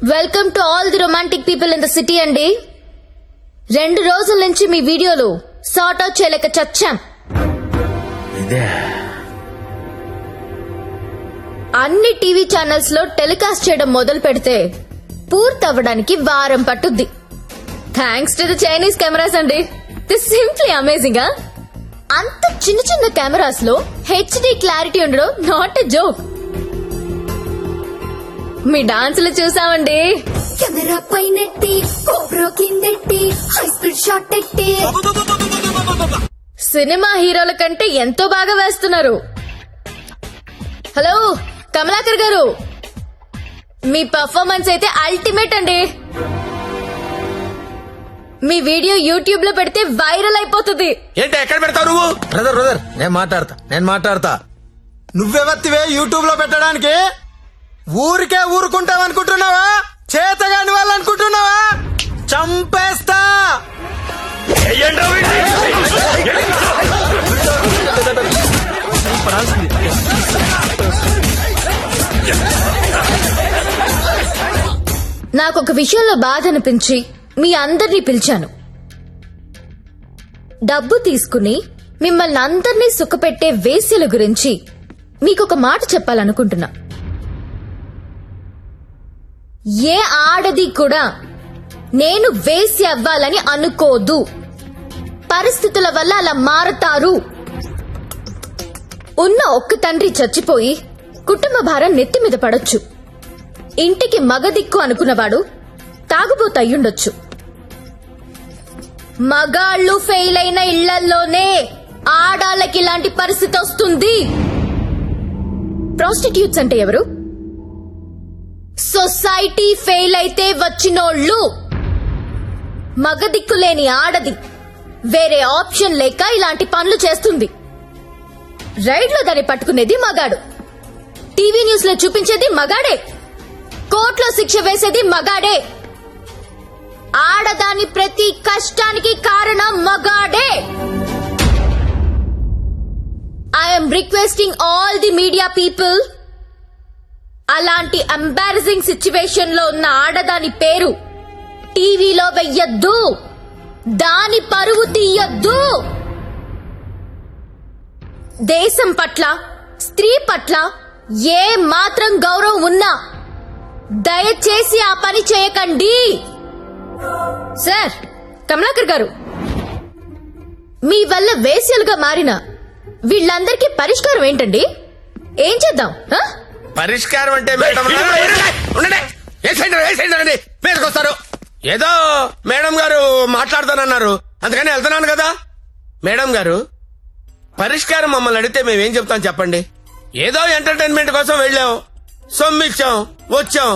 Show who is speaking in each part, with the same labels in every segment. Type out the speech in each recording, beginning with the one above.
Speaker 1: Welcome to all the romantic people in the city అండి. 2 రోజుల నుంచి మీ వీడియోలు సార్ట్ అవుట్ చేయలేక చచ్చాం. అన్ని టీవీ ఛానల్స్ లో టెలికాస్ట్ చేయడం మొదలు పెడితే పూర్తవ్వడానికి వారం పట్టుద్ది. Thanks to the Chinese cameras అండి. This simply amazing. అంత చిన్న చిన్న కెమెరాస్ లో హెచ్డి క్లారిటీ ఉండడం నాట్ ఎ జోక్. మీ డాన్సులు చూసామండి.
Speaker 2: కెమెరా పైనెట్టి కోబ్రో కిందెట్టి హై స్పీడ్ షాట్ ఎట్టి
Speaker 1: సినిమా హీరోల కంటే ఎంతో బాగా వేస్తున్నారు. హలో కమలాకర్ గారు, మీ పర్ఫార్మెన్స్ అయితే అల్టిమేట్ అండి. మీ వీడియో యూట్యూబ్ లో పెడితే వైరల్ అయిపోతుంది.
Speaker 3: ఏంటి ఎక్కడ పెడతావు నువ్వు?
Speaker 4: బ్రదర్ నేను మాట్లాడతా. నువ్వెవత్తివే యూట్యూబ్ లో పెట్టడానికి? ఊరికే ఊరుకుంటావనుకుంటున్నావా? చేతగాని వాళ్ళు అనుకుంటున్నావా? చంపేస్తా.
Speaker 1: నాకొక విషయంలో బాధ అనిపించి మీ అందరినీ పిలిచాను. డబ్బు తీసుకుని మిమ్మల్ని అందరినీ సుఖపెట్టే వేశ్యల గురించి మీకొక మాట చెప్పాలనుకుంటున్నా. ఏ ఆడది కూడా నేను వేశ్య అవ్వాలని అనుకోదు. పరిస్థితుల వల్ల అలా మారతారు. ఉన్న ఒక్క తండ్రి చచ్చిపోయి కుటుంబ భారం నెత్తి మీద పడొచ్చు. ఇంటికి మగదిక్కు అనుకున్నవాడు తాగుబోతు అయ్యుండొచ్చు. మగాళ్ళు ఫెయిల్ అయిన ఇళ్లల్లోనే ఆడాళ్ళకి ఇలాంటి పరిస్థితి వస్తుంది. ప్రాస్టిట్యూట్స్ అంటే ఎవరు? సొసైటీ ఫెయిల్ అయితే వచ్చినోళ్ళు. మగదిక్కులేని ఆడది వేరే ఆప్షన్ లేక ఇలాంటి పనులు చేస్తుంది. రైడ్ లో దాన్ని పట్టుకునేది మగాడు, టీవీ న్యూస్ లో చూపించేది మగాడే, కోర్టులో శిక్ష వేసేది మగాడే. ఆడదాని ప్రతి కష్టానికి కారణం మగాడే. I'm requesting all the media people, అలాంటి ఎంబారసింగ్ సిచ్యువేషన్ లో ఉన్న ఆడదాని పేరు టీవీలో వెయ్యొద్దు. దాని పరువు తీయొద్దు. దేశం పట్ల, స్త్రీ పట్ల ఏ మాత్రం గౌరవం ఉన్నా దయచేసి ఆ పని చేయకండి. సార్ కమలాకర్ గారు, మీ వల్ల వేశ్యలుగా మారిన వీళ్ళందరికీ పరిష్కారం ఏంటండి? ఏం చేద్దాం?
Speaker 3: పరిష్కారం అంటే మీదకొస్తారు. ఏదో మేడం గారు మాట్లాడతానన్నారు, అందుకని వెళ్తున్నాను కదా. మేడం గారు, పరిష్కారం మమ్మల్ని అడిగితే మేమేం చెప్తాం చెప్పండి? ఏదో ఎంటర్టైన్మెంట్ కోసం వెళ్ళాం, సొమ్మిచ్చాం, వచ్చాం.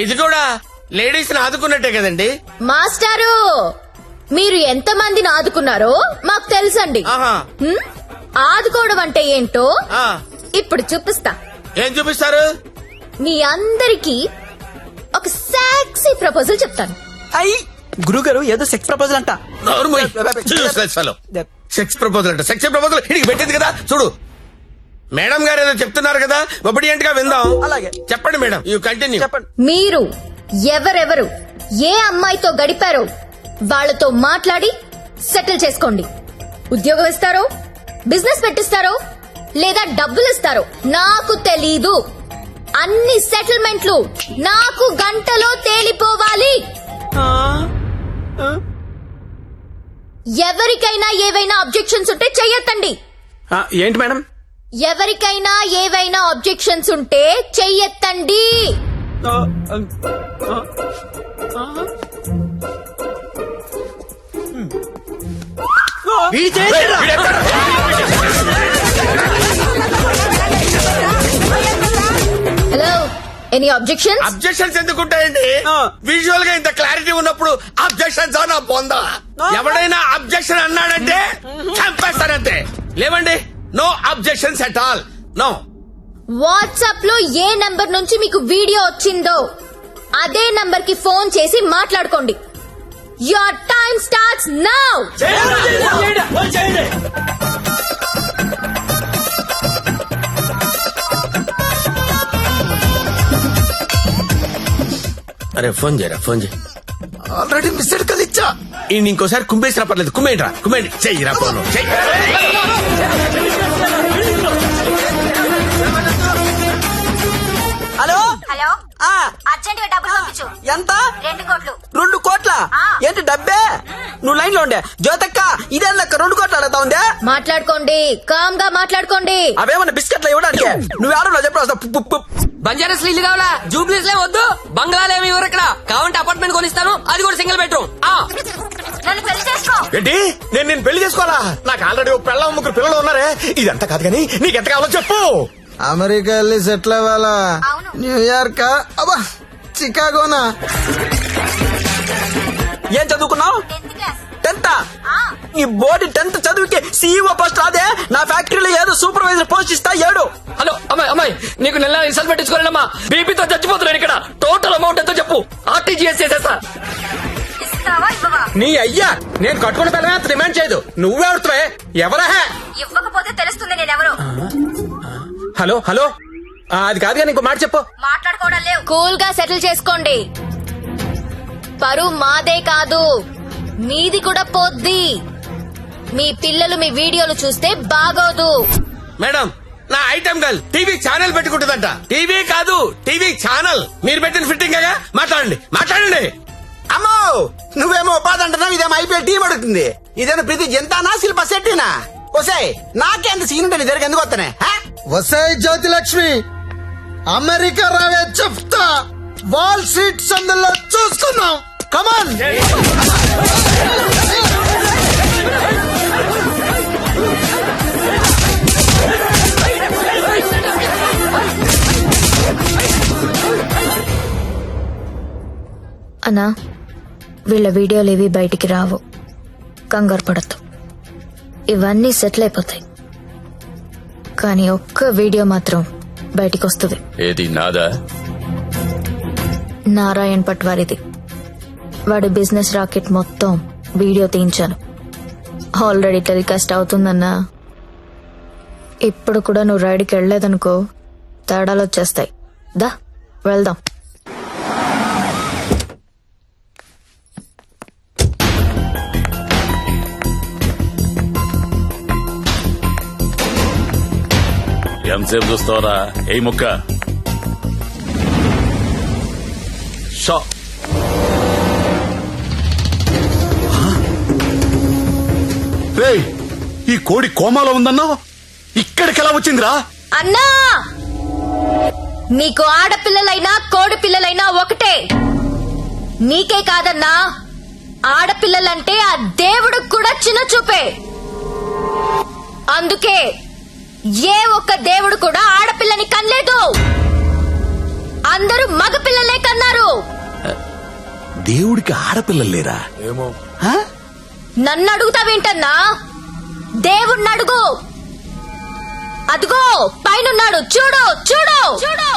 Speaker 3: ఇది కూడా లేడీస్ ని ఆదుకున్నట్టే కదండి.
Speaker 1: మాస్టారు, మీరు ఎంత మందిని ఆదుకున్నారో మాకు తెలుసండి. ఆదుకోవడం అంటే ఏంటో ఇప్పుడు చూపిస్తా.
Speaker 3: ఏం చూపిస్తారు?
Speaker 1: మీ అందరికీ ఒక సెక్సీ ప్రపోజల్ చెప్తాను.
Speaker 5: గురుగారు ఏదో సెక్స్ ప్రపోజల్ అంట.
Speaker 3: సెక్స్ ప్రపోజల్ అంట. సెక్స్ ప్రపోజల్ ఇడికి పెట్టింది కదా చూడు. మేడం గారు ఏదో చెప్తున్నారు కదా, ఒబిడియంట్ గా విందాం.
Speaker 5: అలాగే
Speaker 3: చెప్పండి మేడం, యూ కంటిన్యూ.
Speaker 5: చెప్పండి.
Speaker 1: మీరు ఎవరెవరు ఏ అమ్మాయితో గడిపారో వాళ్లతో మాట్లాడి సెటిల్ చేసుకోండి. ఉద్యోగం ఇస్తారో, బిజినెస్ పెట్టిస్తారో, లేదా డబ్బులు ఇస్తారో నాకు తెలీదు. అన్ని సెటిల్మెంట్లు నాకు గంటలో తేలిపోవాలి. ఎవరికైనా ఏవైనా అబ్జెక్షన్స్ ఉంటే చెయ్యొద్దండి.
Speaker 5: ఏంటి మేడం?
Speaker 1: ఎవరికైనా ఏవైనా అబ్జెక్షన్స్ ఉంటే చెయ్యొద్దండి. Hello, any objections?
Speaker 3: అబ్జెక్షన్స్ ఎందుకుంటాయండి? విజువల్ గా ఇంత క్లారిటీ ఉన్నప్పుడు అబ్జెక్షన్స్ నా బొందా. ఎవడైనా అబ్జెక్షన్ అన్నాడంటే చంపేస్తానంతే. లేవండి, no objections at all, no.
Speaker 1: WhatsApp లో ఏ నంబర్ నుంచి మీకు వీడియో వచ్చిందో అదే నంబర్ కి ఫోన్ చేసి మాట్లాడుకోండి. Your time starts now.
Speaker 3: అరే ఫోన్ చేయరా, ఫోన్ చేయి.
Speaker 4: ఆల్రెడీ మిస్డ్ కాల్ ఇచ్చా.
Speaker 3: ఈ ఇంకోసారి కుమ్మేసినా పర్లేదు, కుమ్మేంట్రా, కుమ్మేండి. చెయ్యిరా ఫోన్, చెయ్యి.
Speaker 5: హలో
Speaker 6: హలో
Speaker 5: ఆ,
Speaker 6: అర్జెంట్ గా డబ్బులు పంపించు.
Speaker 5: ఎంత
Speaker 6: 2 కోట్లు.
Speaker 5: 2 కోట్ల
Speaker 6: ఆ.
Speaker 5: ఏంటి డబ్బే? నువ్వు లైన్ లో ఉండే జ్యోతక్క, ఇదే లెక్క 2 కోట్లు అడుగుతా ఉందే.
Speaker 1: మాట్లాడుకోండి, కామ్ గా మాట్లాడుకోండి.
Speaker 5: అవేమన్నా బిస్కెట్లు ఇవ్వడానికి నువ్వు ఆడలో చెప్పు.
Speaker 7: బంజారాస్ ఇల్లు కావాలా? జూబ్లీస్ లే వద్దు, బంగ్లాలు ఏమి ఇవ్వరు ఇక్కడ. కావాలంటే అపార్ట్మెంట్ కొనిస్తాను, అది కూడా సింగిల్ బెడ్రూమ్.
Speaker 6: నన్ను పెళ్లి చేసుకో.
Speaker 3: ఏంటి, నేను పెళ్లి చేసుకోవాలా? నాకు ఆల్రెడీ ఒక పిల్ల, 3 పిల్లలు ఉన్నారే. ఇదంతా కాదు కానీ నీకెంత కావాలో చెప్పు.
Speaker 4: అమెరికా వెళ్ళి సెటిల్ అవ్వాలా?
Speaker 6: అవును.
Speaker 4: న్యూయార్క్, అబ్బా చికాగోనా?
Speaker 5: ఏం చదువుకున్నావు?
Speaker 6: 10th class.
Speaker 5: 10th
Speaker 6: ఆ.
Speaker 5: నీ బోర్డు 10th చదువుకి CEO పోస్ట్ రాదే? నా ఫ్యాక్టరీలో ఏదో సూపర్వైజర్ పోస్ట్ ఇస్తా 7.
Speaker 7: హలో అమ్మాయి, నీకు నెల రిసల్ట్ పెట్టించుకోలేనమ్మా. బీపీతో చచ్చిపోతున్నాను ఇక్కడ. టోటల్ అమౌంట్ ఎంతో చెప్పు, RTGS చేసేస్తా.
Speaker 6: ఇస్తావా ఇవ్వవా?
Speaker 3: నీ అయ్యా, నేను కట్టుకున్న పిల్లమే అంత డిమాండ్ చేయదు. నువ్వే అడుగుతావే, ఎవరా?
Speaker 6: ఇవ్వకపోతే తెలుస్తుంది నేనెవరు.
Speaker 3: హలో హలో, అది కాదు కానీ ఇంకో మాట చెప్పు.
Speaker 6: మాట్లాడుకోవడం లేవు.
Speaker 1: కూల్ గా సెటిల్ చేసుకోండి. పరువు మాదే కాదు, మీది కూడా పోద్ది. మీ పిల్లలు మీ వీడియోలు చూస్తే బాగోదు.
Speaker 3: మేడం, నా ఐటమ్ గర్ల్ టీవీ ఛానల్ పెట్టుకుంటుందంట. టీవీ కాదు, టీవీ ఛానల్. మీరు పెట్టిన ఫిట్టింగ్ గా మాట్లాడండి, మాట్లాడండి.
Speaker 4: అమ్మో, నువ్వేమో ఉపాధి అంటున్నావు, ఇదేమో ఐపీఎల్ టీం అడుగుతుంది. ఇదేమో ప్రతి జంతానా శిల్ప శెట్టినా? వసే నాకేంత సీన్ ఉంటే నీ దగ్గర ఎందుకు వస్తానే? వసే జ్యోతి లక్ష్మి, అమెరికా రావే చెప్తా. వాల్ స్ట్రీట్ సందులో చూసుకుందాం. కమాన్.
Speaker 1: అన్నా, వీళ్ళ వీడియోలు ఏవి బయటికి రావు, కంగారు పడద్దు. ఇవన్నీ సెటిల్ అయిపోతాయి. కానీ ఒక్క వీడియో మాత్రం బయటికి వస్తుంది.
Speaker 8: ఏది నాదా?
Speaker 1: నారాయణ్ పట్వారిది. వాడి బిజినెస్ రాకెట్ మొత్తం వీడియో తీయించాను. ఆల్రెడీ టెలికాస్ట్ అవుతుందన్నా. ఇప్పుడు కూడా నువ్వు రైడ్కి వెళ్ళలేదనుకో, తేడాలు వచ్చేస్తాయి. దా వెళ్దాం.
Speaker 8: ఎంతసేపు చూస్తావరా? ఏ ముక్క షా.
Speaker 9: రేయ్, ఈ కోడి కోమాలో ఉందన్నావు, ఇక్కడికి ఎలా వచ్చిందిరా?
Speaker 1: అన్నా, నీకు ఆడపిల్లలైనా కోడి పిల్లలైనా ఒకటే. నీకే కాదన్నా, ఆడపిల్లలంటే ఆ దేవుడికి కూడా చిన్న చూపే. అందుకే ఏ ఒక్క దేవుడు కూడా ఆడపిల్లని కనలేదు. అందరూ మగపిల్లలే కన్నారు.
Speaker 9: దేవుడికి ఆడపిల్లలు లేరా?
Speaker 3: ఏమో.
Speaker 1: నన్ను అడుగుతావేంటన్నా? దేవుణ్ణి అడుగు. అదిగో పైనున్నాడు, చూడు చూడు చూడు.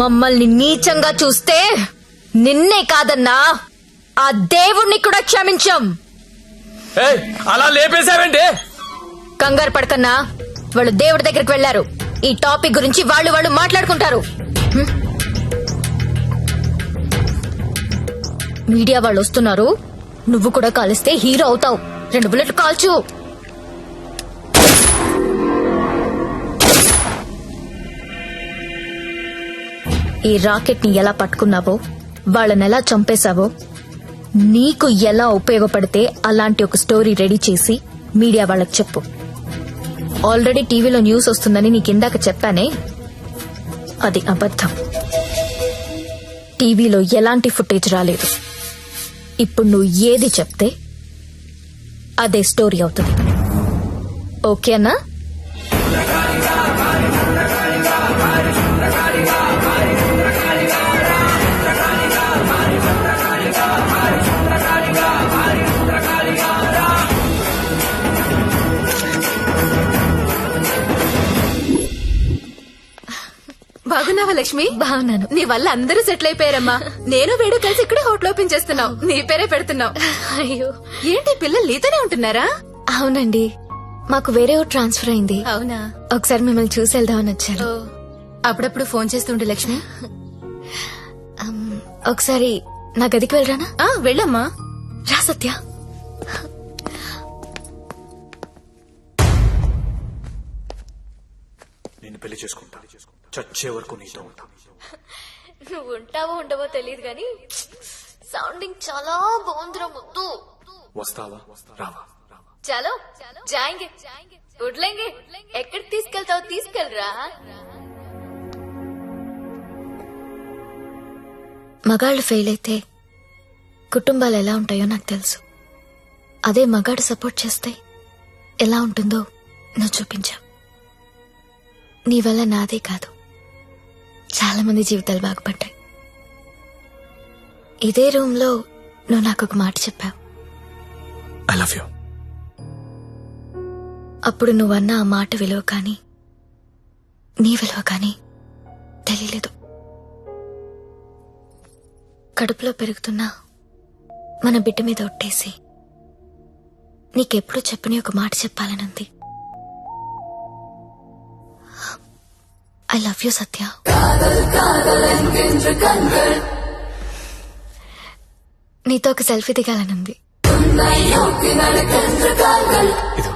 Speaker 1: మమ్మల్ని నీచంగా చూస్తే నిన్నే కాదన్నా, ఆ దేవుణ్ణి కూడా క్షమించం.
Speaker 7: అలా లేపేశావేంటి?
Speaker 1: కంగారు పడకన్నా, వాళ్ళు దేవుడి దగ్గరికి వెళ్లారు. ఈ టాపిక్ గురించి వాళ్ళు మాట్లాడుకుంటారు. మీడియా వాళ్ళు వస్తున్నారు. నువ్వు కూడా కాలిస్తే హీరో అవుతావు. 2 బుల్లెట్లు కాల్చు. ఈ రాకెట్ ని ఎలా పట్టుకున్నావో, వాళ్ళని ఎలా చంపేశావో, నీకు ఎలా ఉపయోగపడితే అలాంటి ఒక స్టోరీ రెడీ చేసి మీడియా వాళ్ళకి చెప్పు. ఆల్రెడీ టీవీలో న్యూస్ వస్తుందని నీకిందాక చెప్పానే, అది అబద్ధం. టీవీలో ఎలాంటి ఫుటేజ్ రాలేదు. ఇప్పుడు నువ్వు ఏది చెప్తే అదే స్టోరీ అవుతుంది. ఓకేనా?
Speaker 10: బాగున్నావా లక్ష్మి?
Speaker 1: బాగున్నాను.
Speaker 10: నీ వల్ల అందరూ సెటిల్ అయిపోయారమ్మా. నేను వీడు కలిసి ఇక్కడే హోటల్ ఓపెన్ చేస్తున్నావు. నీ పేరే పెడుతున్నావు.
Speaker 1: అయ్యో
Speaker 10: ఏంటి పిల్లలు నీతోనే ఉంటున్నారా?
Speaker 1: అవునండి, మాకు వేరే ఊరు ట్రాన్స్ఫర్ అయింది.
Speaker 10: అవునా?
Speaker 1: ఒకసారి మిమ్మల్ని చూసి వెళ్దామని వచ్చాను.
Speaker 10: ఓ, అప్పుడప్పుడు ఫోన్ చేస్తుండే లక్ష్మి.
Speaker 1: ఒకసారి నా గదికి వెళ్ళరానా?
Speaker 10: వెళ్ళమ్మా.
Speaker 1: రా సత్య.
Speaker 11: నేను పెళ్లి చేసుకుంటా, చచ్చే వరకు నీతో ఉంటా.
Speaker 1: నువ్వు ఉంటావో ఉండవో తెలియదు గాని సౌండింగ్ చాలా బాగుందిరా ముద్దు.
Speaker 11: వస్తావా రావా?
Speaker 1: చలో జాయింగే ఉడ్లేంగే. ఎక్కడికి తీసుకెళ్తావు తీసుకెళ్ళరా. మగాళ్ళు ఫెయిల్ అయితే కుటుంబాలు ఎలా ఉంటాయో నాకు తెలుసు. అదే మగాడు సపోర్ట్ చేస్తే ఎలా ఉంటుందో నువ్వు చూపించావు. నీ వల్ల నాదే కాదు, చాలా మంది జీవితాలు బాగుపడ్డాయి. ఇదే రూమ్ లో నువ్వు నాకు ఒక మాట చెప్పావు.
Speaker 11: I love you.
Speaker 1: అప్పుడు నువ్వన్న ఆ మాట విలువ కానీ నీ విలువ కానీ తెలియలేదు. కడుపులో పెరుగుతున్నా మన బిడ్డ మీద ఒట్టేసి నీకెప్పుడు చెప్పని ఒక మాట చెప్పాలనుంది. ఐ లవ్ యూ సత్య. నీతో ఒక సెల్ఫీ దిగాలనుంది.
Speaker 11: ఇదో